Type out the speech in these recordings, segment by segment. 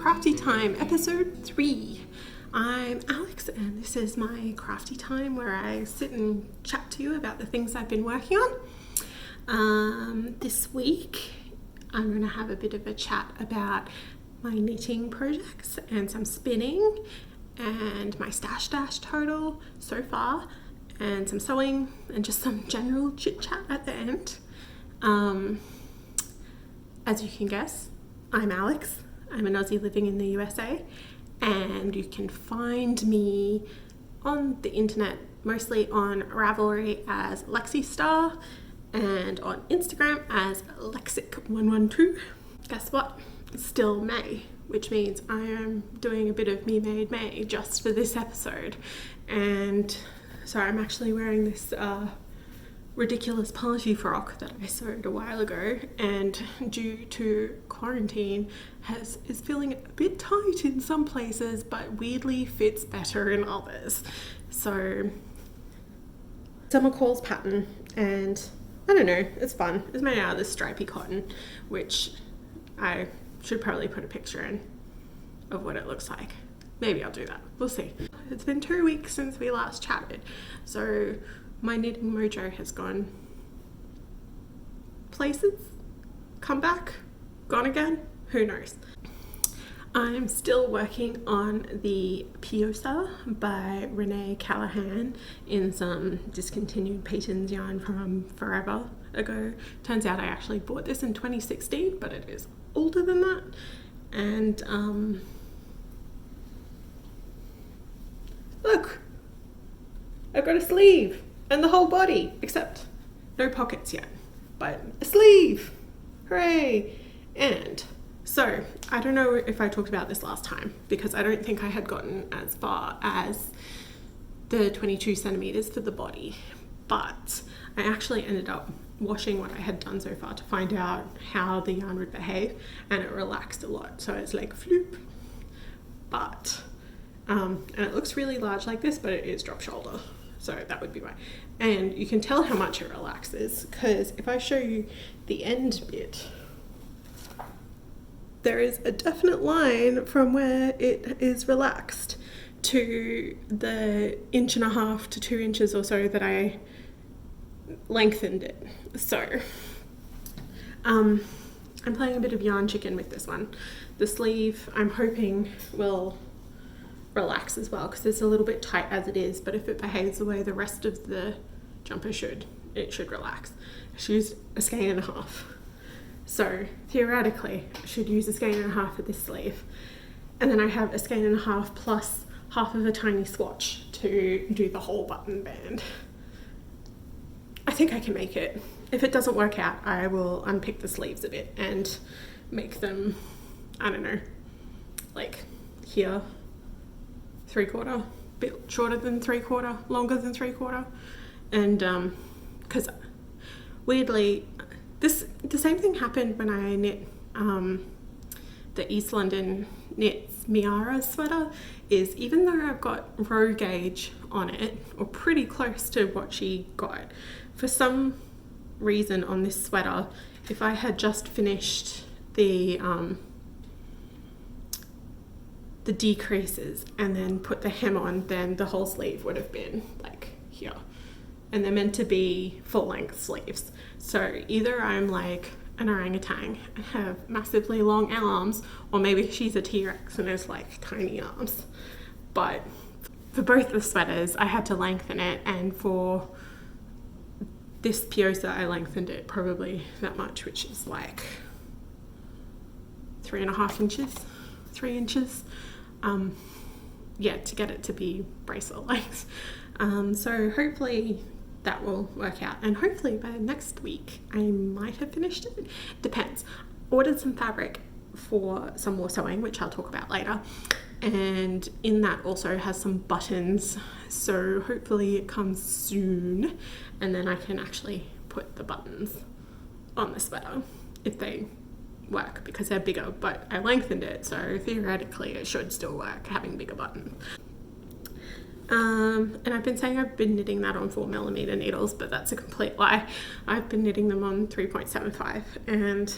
Crafty Time, episode 3. I'm Alex and this is my crafty time where I sit and chat to you about the things I've been working on. This week I'm going to have a bit of a chat about my knitting projects and some spinning and my stash total so far and some sewing and just some general chit chat at the end. As you can guess, I'm Alex. I'm an Aussie living in the USA, and you can find me on the internet, mostly on Ravelry as Lexi Star and on Instagram as Lexic112. Guess what? It's still May, which means I am doing a bit of Me Made May just for this episode. And so I'm actually wearing this ridiculous party frock that I sewed a while ago, and due to quarantine is feeling a bit tight in some places but weirdly fits better in others. So summer calls pattern, and I don't know, it's fun. It's made out of this stripy cotton, which I should probably put a picture in of what it looks like. Maybe I'll do that, we'll see. It's been 2 weeks since we last chatted, so my knitting mojo has gone places, come back, gone again, who knows. I'm still working on the Piosa by Renee Callahan in some discontinued Peyton's yarn from forever ago. Turns out I actually bought this in 2016, but it is older than that. And look, I've got a sleeve. And the whole body, except no pockets yet, but a sleeve, hooray. And so I don't know if I talked about this last time because I don't think I had gotten as far as the 22 centimeters for the body, but I actually ended up washing what I had done so far to find out how the yarn would behave, and it relaxed a lot. So it's like floop, but, and it looks really large like this, but it is drop shoulder. So that would be why. And you can tell how much it relaxes because if I show you the end bit, there is a definite line from where it is relaxed to the 1.5 to 2 inches or so that I lengthened it. So I'm playing a bit of yarn chicken with this one. The sleeve I'm hoping will relax as well because it's a little bit tight as it is, but if it behaves the way the rest of the jumper should, it should relax. I should use a skein and a half. So theoretically I should use a skein and a half for this sleeve, and then I have a skein and a half plus half of a tiny swatch to do the whole button band. I think I can make it. If it doesn't work out, I will unpick the sleeves a bit and make them, I don't know, like here 3/4, bit shorter than 3/4, longer than 3/4, and because weirdly the same thing happened when I knit the East London Knits Miara sweater. Is even though I've got row gauge on it, or pretty close to what she got, for some reason on this sweater, if I had just finished the decreases and then put the hem on, then the whole sleeve would have been like here, and they're meant to be full length sleeves. So either I'm like an orangutan and have massively long arms, or maybe she's a T-Rex and has like tiny arms. But for both the sweaters I had to lengthen it, and for this Piosa I lengthened it probably that much, which is like 3.5 inches, 3 inches. Yeah, to get it to be bracelet length. So hopefully that will work out, and hopefully by next week I might have finished it. Depends. Ordered some fabric for some more sewing, which I'll talk about later, and in that also has some buttons, so hopefully it comes soon, and then I can actually put the buttons on the sweater if they work, because they're bigger, but I lengthened it, so theoretically it should still work having bigger buttons. And I've been saying I've been knitting that on 4mm needles, but that's a complete lie. I've been knitting them on 3.75, and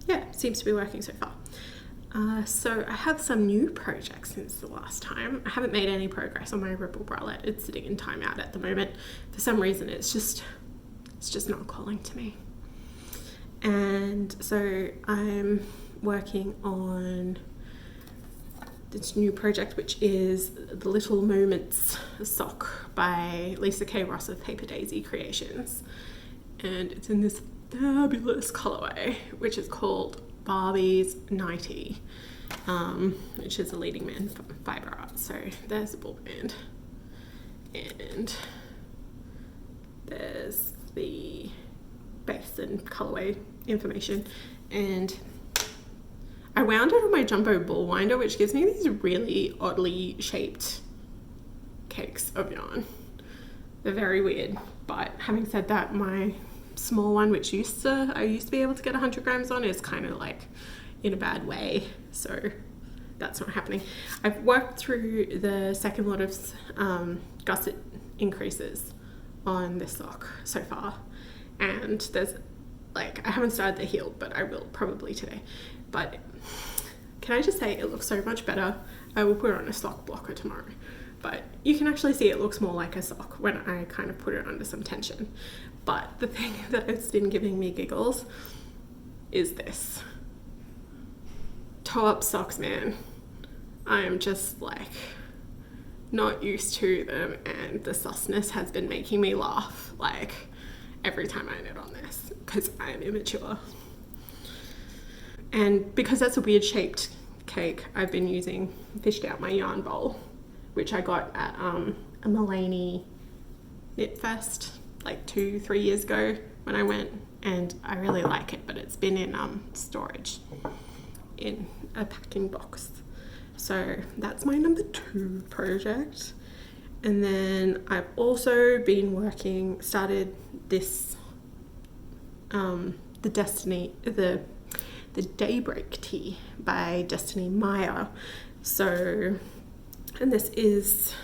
yeah, seems to be working so far. So I have some new projects since the last time. I haven't made any progress on my ripple bralette. It's sitting in timeout at the moment. For some reason, it's just not calling to me. And so I'm working on this new project, which is the Little Moments sock by Lisa K. Ross of Paper Daisy Creations. And it's in this fabulous colorway, which is called Barbie's 90, which is a leading man from fiber art. So there's the ball band, and there's the base and colorway information, and I wound it on my jumbo ball winder, which gives me these really oddly shaped cakes of yarn. They're very weird, but having said that, my small one, which I used to be able to get 100 grams on, is kind of like in a bad way, so that's not happening. I've worked through the second lot of gusset increases on this sock so far, and there's like, I haven't started the heel, but I will probably today. But can I just say, it looks so much better. I will put it on a sock blocker tomorrow, but you can actually see it looks more like a sock when I kind of put it under some tension. But the thing that has been giving me giggles is this. Toe-up socks, man. I am just like not used to them, and the susness has been making me laugh like every time I knit on this, because I am immature. And because that's a weird shaped cake, I've been using fished out my yarn bowl, which I got at a Mulaney Knit Fest like 2-3 years ago when I went, and I really like it, but it's been in storage in a packing box. So that's my number 2 project. And then I've also been started this the Daybreak Tea by Destiny Meyer. So, and this is,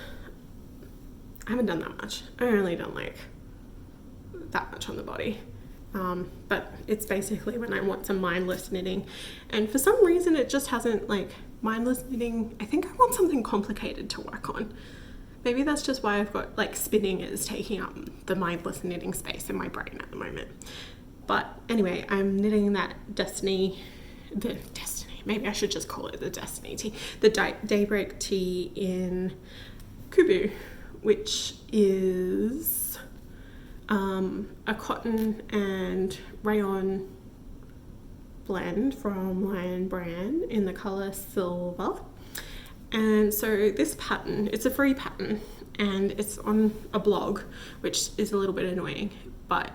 I haven't done that much. I only done like that much on the body. But it's basically when I want some mindless knitting, and for some reason it just hasn't, like, mindless knitting, I think I want something complicated to work on. Maybe that's just why I've got, like, spinning is taking up the mindless knitting space in my brain at the moment. But anyway, I'm knitting that maybe I should just call it the Destiny Tea, the Daybreak Tea in Kubu, which is a cotton and rayon blend from Lion Brand in the color Silver. And so this pattern, it's a free pattern, and it's on a blog, which is a little bit annoying, but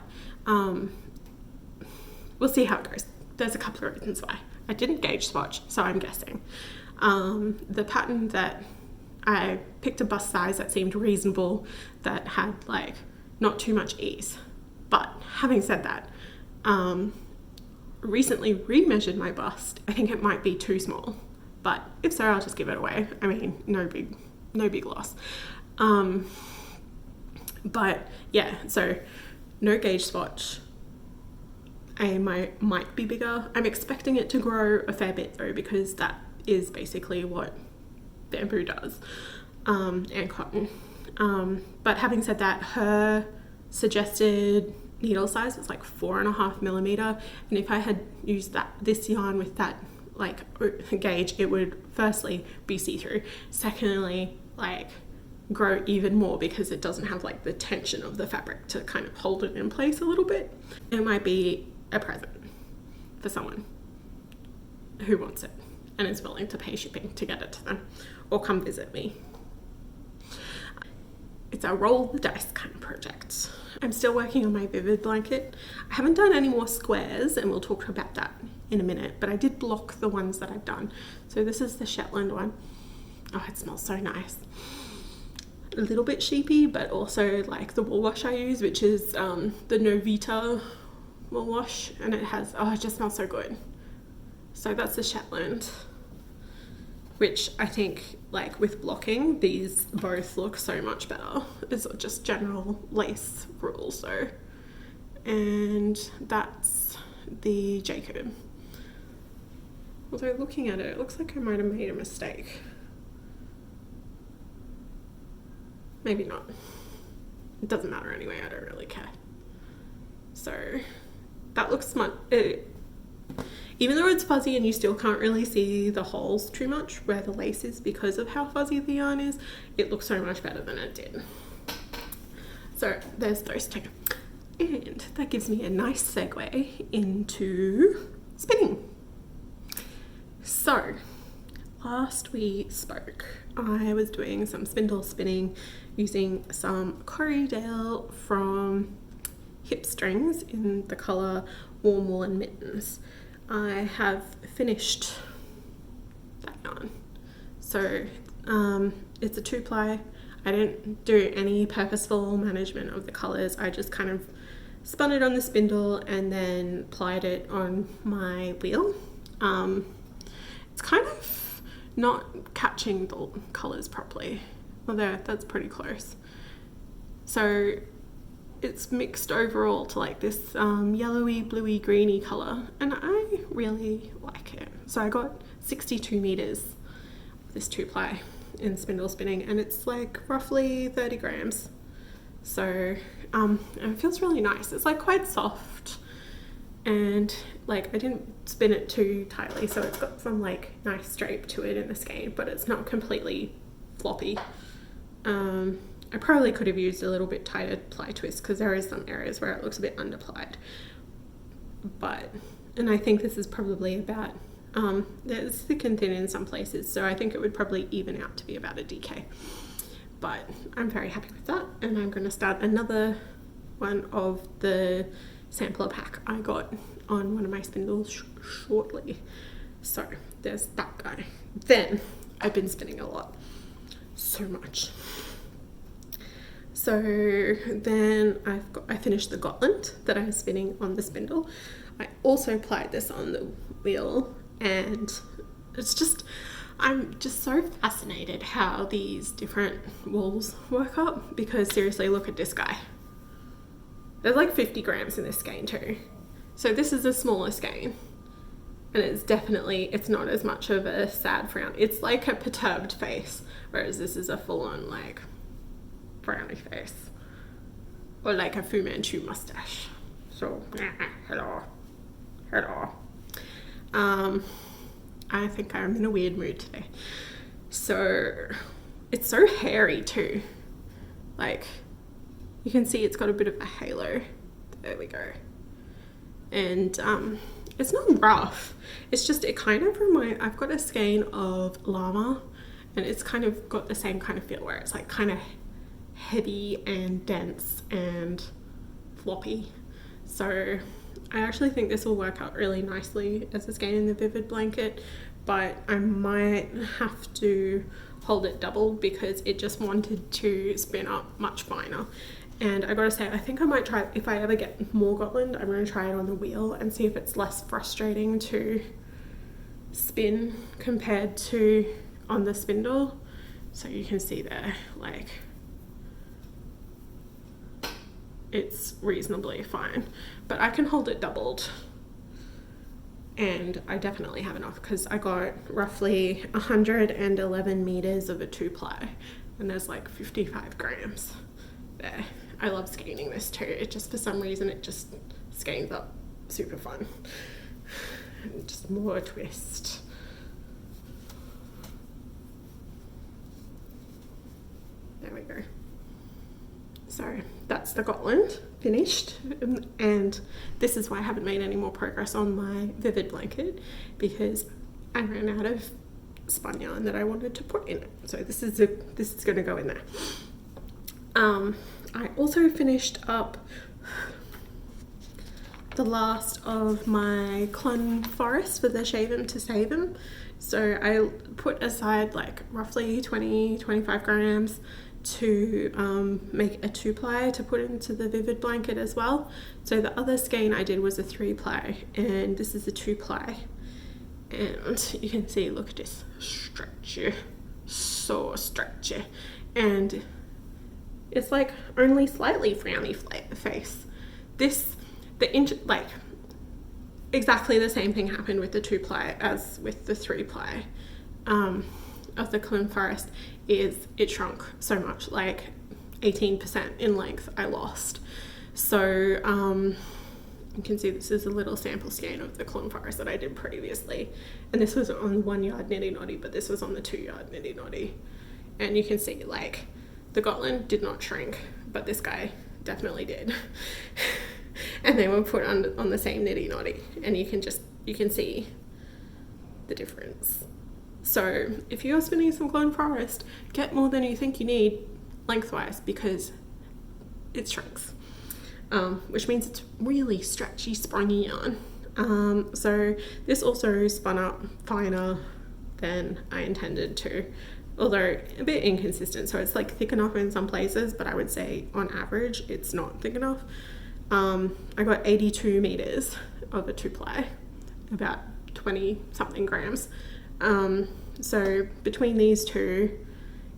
we'll see how it goes. There's a couple of reasons why. I didn't gauge swatch, so I'm guessing. The pattern that I picked, a bust size that seemed reasonable, that had like not too much ease. But having said that, recently remeasured my bust. I think it might be too small, but if so, I'll just give it away. I mean, no big loss. But yeah, so no gauge swatch. I might be bigger. I'm expecting it to grow a fair bit though, because that is basically what bamboo does, and cotton. But having said that, her suggested needle size was like 4.5 millimeter, and if I had used this yarn with that like gauge, it would firstly be see-through, secondly like grow even more because it doesn't have like the tension of the fabric to kind of hold it in place a little bit. It might be a present for someone who wants it and is willing to pay shipping to get it to them, or come visit me. It's a roll the dice kind of project. I'm still working on my Vivid blanket. I haven't done any more squares, and we'll talk about that in a minute, but I did block the ones that I've done. So this is the Shetland one. Oh, it smells so nice. A little bit sheepy, but also like the wool wash I use, which is the Novita wool wash, and it just smells so good. So that's the Shetland, which I think like with blocking, these both look so much better. It's just general lace rules though. And that's the Jacob, Although looking at it, it looks like I might have made a mistake. Maybe not. It doesn't matter anyway, I don't really care. So that looks smart. Even though it's fuzzy and you still can't really see the holes too much where the lace is because of how fuzzy the yarn is, it looks so much better than it did. So there's those two. And that gives me a nice segue into spinning. So last we spoke, I was doing some spindle spinning using some Corriedale from Hip Strings in the colour Warm Woolen Mittens. I have finished that yarn. So it's a 2-ply. I didn't do any purposeful management of the colours. I just kind of spun it on the spindle and then plied it on my wheel. It's kind of not catching the colours properly, although that's pretty close. So it's mixed overall to like this yellowy, bluey, greeny colour, and I really like it. So I got 62 meters of this 2-ply in spindle spinning, and it's like roughly 30 grams. So it feels really nice. It's like quite soft, and like I didn't spin it too tightly, so it's got some like nice drape to it in the skein, but it's not completely floppy. I probably could have used a little bit tighter ply twist because there is some areas where it looks a bit underplied. And I think this is probably about, there's thick and thin in some places, so I think it would probably even out to be about a DK. But I'm very happy with that, and I'm going to start another one of the sampler pack I got on one of my spindles shortly. So there's that guy. Then I've been spinning a lot, so much. So then I finished the Gotland that I was spinning on the spindle. I also plied this on the wheel, and I'm just so fascinated how these different wools work up, because seriously, look at this guy. There's like 50 grams in this skein too. So this is the smallest skein, and it's not as much of a sad frown. It's like a perturbed face, whereas this is a full-on like frowny face, or like a Fu Manchu mustache. So hello. I think I'm in a weird mood today. So it's so hairy too. Like you can see it's got a bit of a halo. There we go. And it's not rough. It's just, it kind of I've got a skein of llama, and it's kind of got the same kind of feel where it's like kind of heavy and dense and floppy. So I actually think this will work out really nicely as a skein in the Vivid blanket, but I might have to hold it double because it just wanted to spin up much finer. And I gotta say, I think I might try, if I ever get more Gotland, I'm gonna try it on the wheel and see if it's less frustrating to spin compared to on the spindle. So you can see there, like, it's reasonably fine, but I can hold it doubled, and I definitely have enough because I got roughly 111 meters of a 2-ply, and there's like 55 grams there. I love skeining this too. It just, for some reason, it just skeins up super fun. And just more twist. There we go. So that's the Gotland finished, and this is why I haven't made any more progress on my Vivid blanket, because I ran out of spun yarn that I wanted to put in it. So this is going to go in there. I also finished up the last of my Clun Forest for the Shave 'em to Save 'em. So I put aside like roughly 20-25 grams to make a 2-ply to put into the Vivid blanket as well. So the other skein I did was a 3-ply, and this is a 2-ply. And you can see, look at this, stretchy, so stretchy. And it's like only slightly frowny face. exactly the same thing happened with the 2-ply as with the 3-ply of the Clean Forest. Is it shrunk so much, like 18% in length I lost. So you can see this is a little sample scan of the Clean Forest that I did previously, and this was on 1 yard niddy noddy, but this was on the 2 yard niddy noddy, and you can see like the Gotland did not shrink, but this guy definitely did. And they were put on the same niddy noddy, and you can see the difference. So if you're spinning some Clean Forest, get more than you think you need lengthwise, because it shrinks, which means it's really stretchy, springy yarn. So this also spun up finer than I intended to, although a bit inconsistent. So it's like thick enough in some places, but I would say on average it's not thick enough. I got 82 meters of a 2-ply, about 20 something grams. So between these two,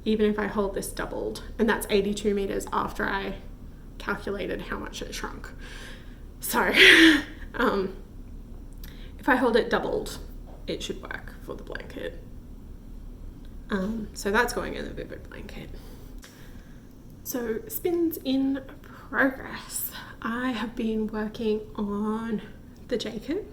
even if I hold this doubled, and that's 82 meters after I calculated how much it shrunk. So if I hold it doubled, it should work for the blanket. So that's going in the Vivid blanket. So spins in progress. I have been working on the Jacob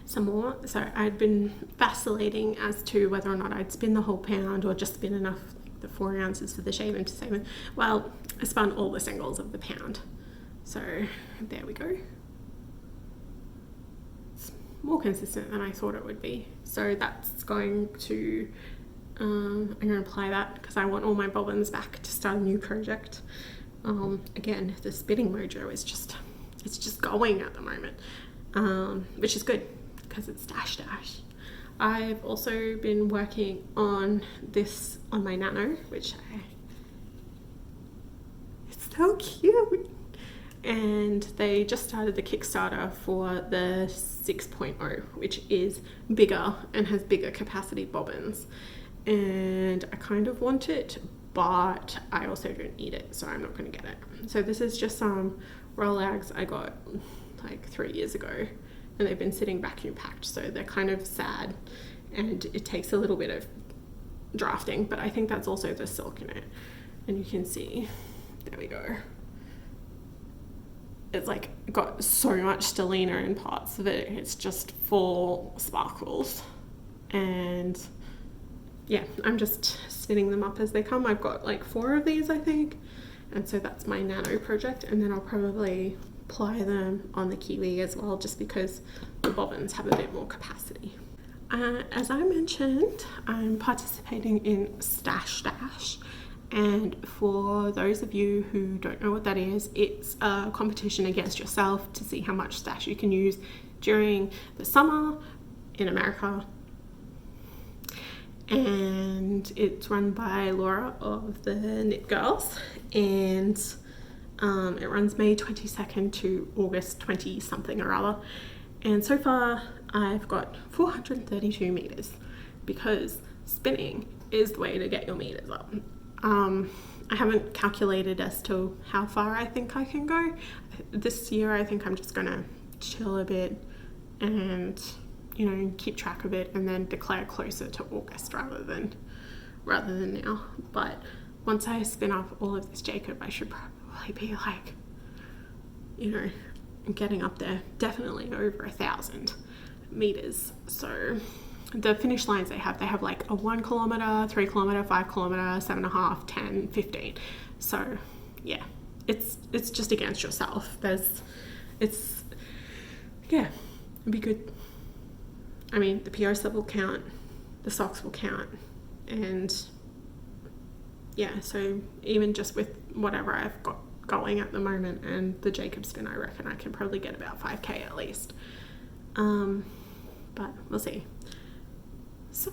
some more. So I'd been vacillating as to whether or not I'd spin the whole pound or just spin enough, like the 4 ounces for the shaving to save it. Well, I spun all the singles of the pound. So there we go. It's more consistent than I thought it would be. So that's going to, I'm going to apply that because I want all my bobbins back to start a new project. Again, the spinning mojo is it's just going at the moment, which is good because it's dash dash. I've also been working on this on my Nano, which it's so cute. And they just started the Kickstarter for the 6.0, which is bigger and has bigger capacity bobbins. And I kind of want it, but I also don't need it, so I'm not going to get it. So this is just some Rollags I got like 3 years ago, and they've been sitting vacuum packed, so they're kind of sad, and it takes a little bit of drafting, but I think that's also the silk in it. And you can see, there we go. It's like got so much stellina in parts of it, it's just full sparkles. And yeah, I'm just spinning them up as they come. I've got like 4 of these, I think, and so that's my Nano project. And then I'll probably ply them on the Kiwi as well, just because the bobbins have a bit more capacity. As I mentioned, I'm participating in Stash Dash, and for those of you who don't know what that is, it's a competition against yourself to see how much stash you can use during the summer in America. And it's run by Laura of the Knit Girls, and it runs May 22nd to August 20 something or other. And so far I've got 432 meters, because spinning is the way to get your meters up. I haven't calculated as to how far I think I can go. This year I think I'm just gonna chill a bit and, you know, keep track of it and then declare closer to August rather than now. But once I spin up all of this Jacob, I should probably be like, you know, getting up there, definitely over 1,000 meters. So the finish lines they have like a 1 kilometer, 3 kilometer, 5 kilometer, 7.5, 10, 15. So yeah, it's just against yourself. It'd be good. I mean, the PR sub will count, the socks will count, and yeah, so even just with whatever I've got going at the moment and the Jacob spin, I reckon I can probably get about 5k at least. But we'll see. So,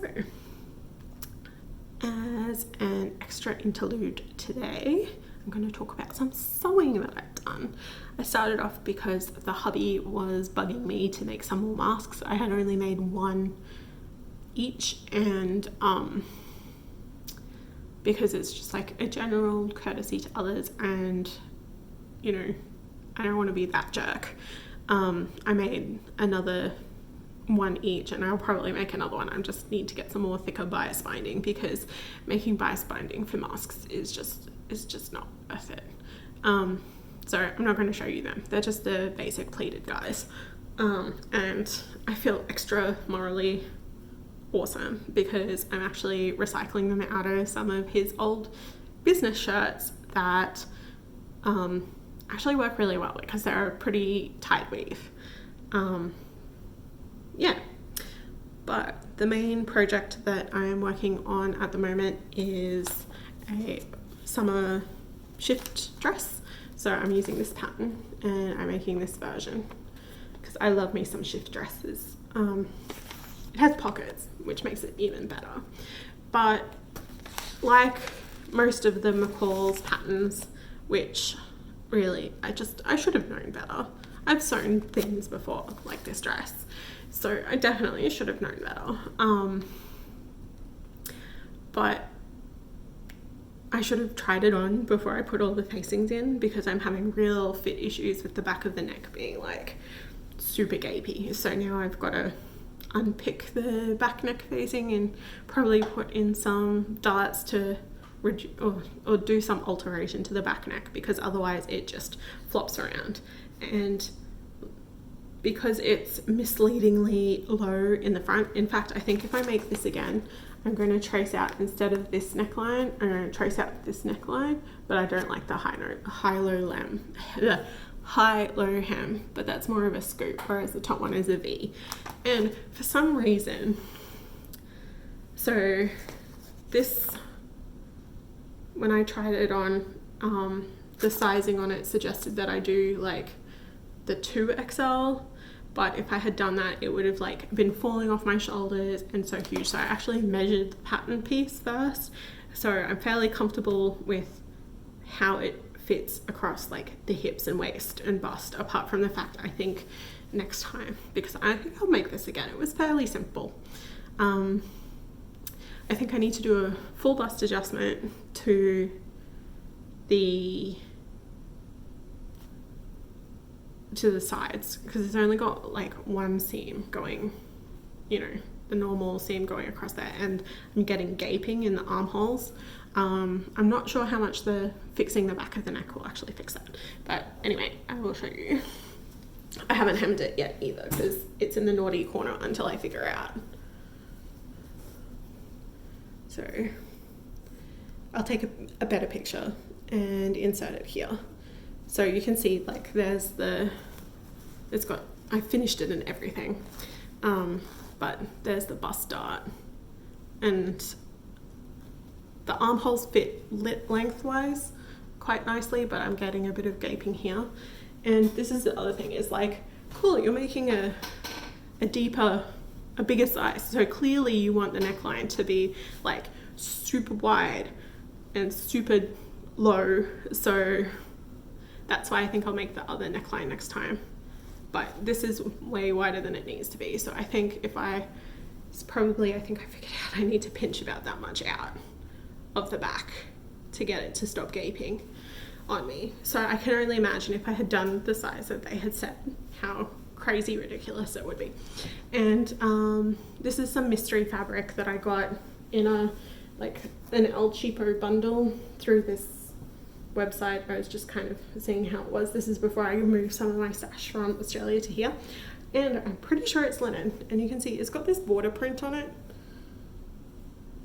as an extra interlude today, I'm going to talk about some sewing that I've done. I started off because the hubby was bugging me to make some more masks. I had only made 1 each, and because it's just like a general courtesy to others, and you know, I don't want to be that jerk. I made another one each, and I'll probably make another one. I just need to get some more thicker bias binding, because making bias binding for masks is just not worth it. So I'm not going to show you them. They're just the basic pleated guys. And I feel extra morally awesome because I'm actually recycling them out of some of his old business shirts that actually work really well because they're a pretty tight weave. Yeah, but the main project that I am working on at the moment is a summer shift dress. So I'm using this pattern and I'm making this version because I love me some shift dresses. It has pockets, which makes it even better. But like most of the McCall's patterns, which really I should have known better. I've sewn things before, like this dress, so I definitely should have known better. But I should have tried it on before I put all the facings in, because I'm having real fit issues with the back of the neck being like super gapey. So now I've got to unpick the back neck facing and probably put in some darts to or do some alteration to the back neck, because otherwise it just flops around. And because it's misleadingly low in the front, in fact, I think if I make this again, I'm going to trace out, instead of this neckline, I'm going to trace out this neckline, but I don't like the high-low hem, but that's more of a scoop, whereas the top one is a V. And for some reason, so this, when I tried it on, the sizing on it suggested that I do like the 2XL, but if I had done that, it would have like been falling off my shoulders and so huge. So I actually measured the pattern piece first. So I'm fairly comfortable with how it fits across like the hips and waist and bust, apart from the fact I think next time, because I think I'll make this again, it was fairly simple. I think I need to do a full bust adjustment to the sides, because it's only got like one seam going, you know, the normal seam going across there, and I'm getting gaping in the armholes. I'm not sure how much the fixing the back of the neck will actually fix that, but anyway, I will show you. I haven't hemmed it yet either, because it's in the naughty corner until I figure out. So I'll take a better picture and insert it here. So you can see like there's I finished it and everything, but there's the bust dart, and the armholes fit lengthwise quite nicely, but I'm getting a bit of gaping here. And this is the other thing, is like, cool, you're making a bigger size, so clearly you want the neckline to be like super wide and super low, so that's why I think I'll make the other neckline next time. But this is way wider than it needs to be, so I think I figured out I need to pinch about that much out of the back to get it to stop gaping on me. So I can only imagine if I had done the size that they had set, how crazy ridiculous it would be. And this is some mystery fabric that I got in an El Cheapo bundle through this website. I was just kind of seeing how it was. This is before I moved some of my stash from Australia to here, and I'm pretty sure it's linen, and you can see it's got this border print on it,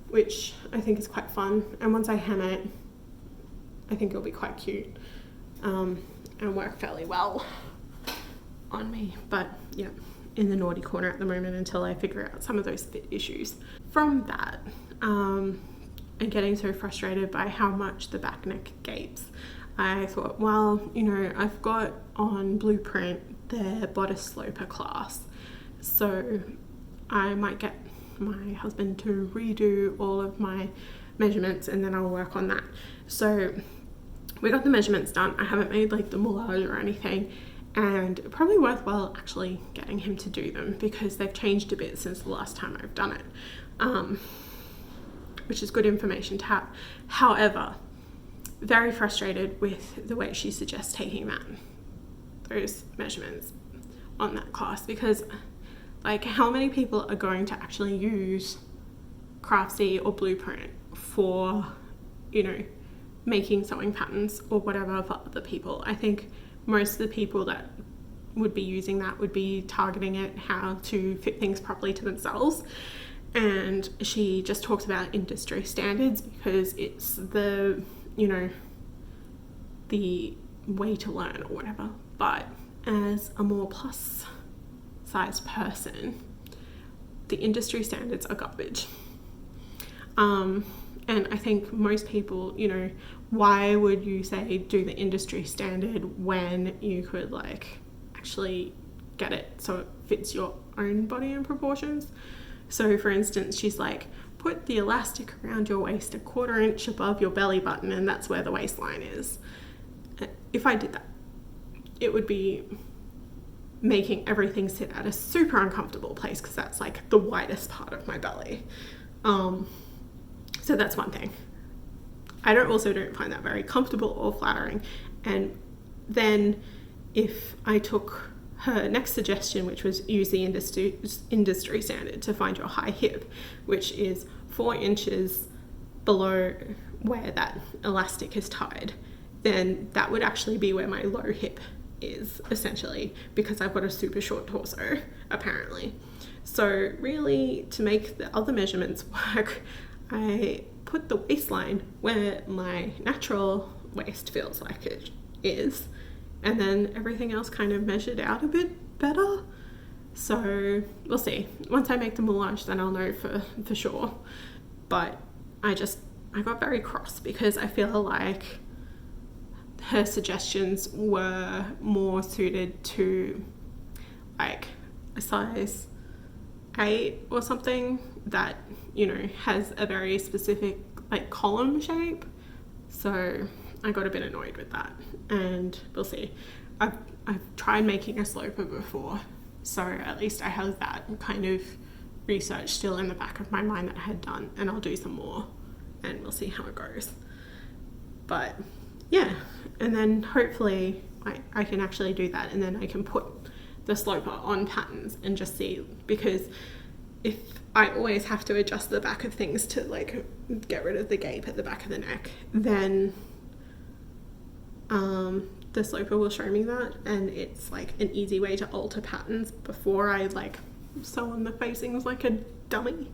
which I think is quite fun, and once I hem it I think it'll be quite cute and work fairly well on me. But yeah, in the naughty corner at the moment until I figure out some of those fit issues. From that, and getting so frustrated by how much the back neck gapes, I thought, well, you know, I've got on Blueprint their bodice sloper class, so I might get my husband to redo all of my measurements and then I'll work on that. So we got the measurements done. I haven't made like the moulage or anything, and probably worthwhile actually getting him to do them because they've changed a bit since the last time I've done it. Which is good information to have. However, very frustrated with the way she suggests taking those measurements on that class, because Like, how many people are going to actually use Crafty or Blueprint for, you know, making sewing patterns or whatever for other people? I think most of the people that would be using that would be targeting it how to fit things properly to themselves. And she just talks about industry standards because it's the, you know, the way to learn or whatever. But as a more plus size person, the industry standards are garbage. And I think most people, you know, why would you say do the industry standard when you could like actually get it so it fits your own body and proportions? So for instance, she's like, put the elastic around your waist 1/4 inch above your belly button, and that's where the waistline is. If I did that, it would be making everything sit at a super uncomfortable place because that's like the widest part of my belly. So that's one thing. I don't find that very comfortable or flattering. And then if I took her next suggestion, which was use the industry standard to find your high hip, which is 4 inches below where that elastic is tied, then that would actually be where my low hip is, essentially, because I've got a super short torso, apparently. So really, to make the other measurements work, I put the waistline where my natural waist feels like it is, and then everything else kind of measured out a bit better. So we'll see. Once I make the moulage, then I'll know for sure. But I got very cross because I feel like her suggestions were more suited to like a size 8 or something that, you know, has a very specific like column shape. So I got a bit annoyed with that, and we'll see. I've tried making a sloper before, so at least I have that kind of research still in the back of my mind that I had done, and I'll do some more and we'll see how it goes. But yeah, and then hopefully I can actually do that, and then I can put the sloper on patterns and just see, because if I always have to adjust the back of things to like get rid of the gape at the back of the neck, then the sloper will show me that, and it's like an easy way to alter patterns before I like sew on the facings like a dummy.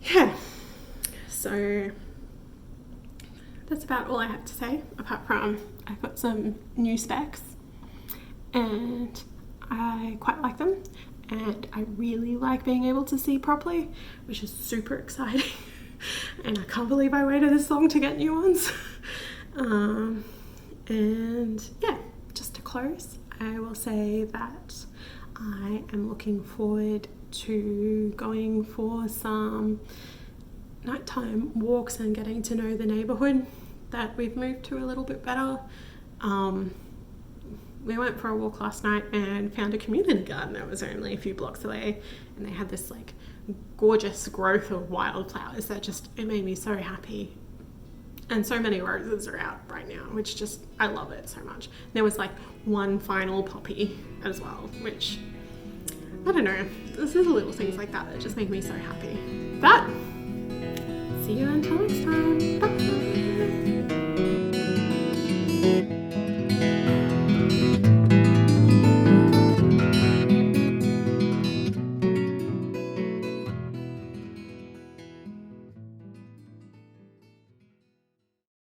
Yeah, so that's about all I have to say, apart from I've got some new specs and I quite like them, and I really like being able to see properly, which is super exciting. And I can't believe I waited this long to get new ones. And yeah, just to close, I will say that I am looking forward to going for some nighttime walks and getting to know the neighborhood that we've moved to a little bit better. We went for a walk last night and found a community garden that was only a few blocks away, and they had this like gorgeous growth of wildflowers that just, it made me so happy. And so many roses are out right now, which just, I love it so much. There was like one final poppy as well, which, I don't know, this is little things like that that just make me so happy. But see you until next time. Bye.